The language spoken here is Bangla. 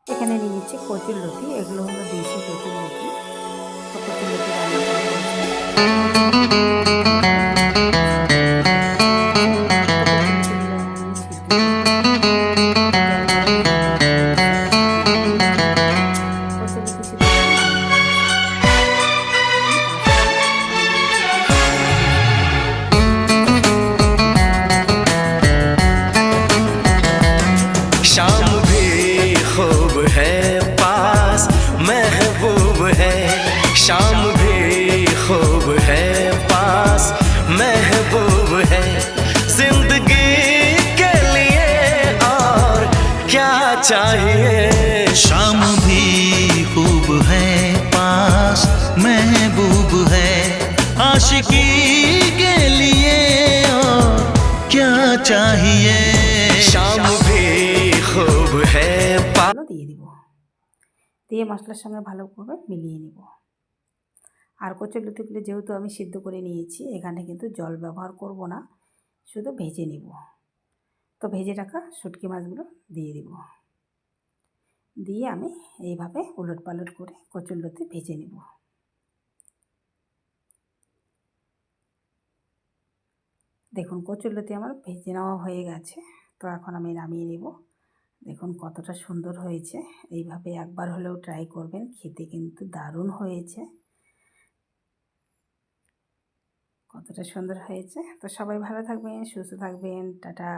এখানে নিয়ে নিচ্ছি কচুর লতি, এগুলো হলো দেশি কচুর লতি। তো কচুর লতি রান্না করে शाम भी खूब है पास महबूब है, शाम भी खूब है पास महबूब है, जिंदगी के लिए और क्या चाहिए। शाम भी खूब है पास महबूब है, आशिकी के लिए और क्या चाहिए। शाम भी खूब है पास দিয়ে দিব, দিয়ে মশলার সঙ্গে ভালো করে মিলিয়ে নিব। আর কচুর লতিগুলো যেহেতু আমি সিদ্ধ করে নিয়েছি, এখানে কিন্তু জল ব্যবহার করব না, শুধু ভেজে নিব। তো ভেজে রাখা শুটকি মাছগুলো দিয়ে দিব, দিয়ে আমি এইভাবে উলট পালট করে কচুর লতি ভেজে নিব। দেখুন কচুর লতি আমার ভেজে নেওয়া হয়ে গেছে। তো এখন আমি নামিয়ে নেব। দেখুন কতটা সুন্দর হয়েছে। এইভাবে একবার হলেও ট্রাই করবেন, খেতে কিন্তু দারুণ হয়েছে। কতটা সুন্দর হয়েছে। তো সবাই ভালো থাকবেন, সুস্থ থাকবেন, টাটা।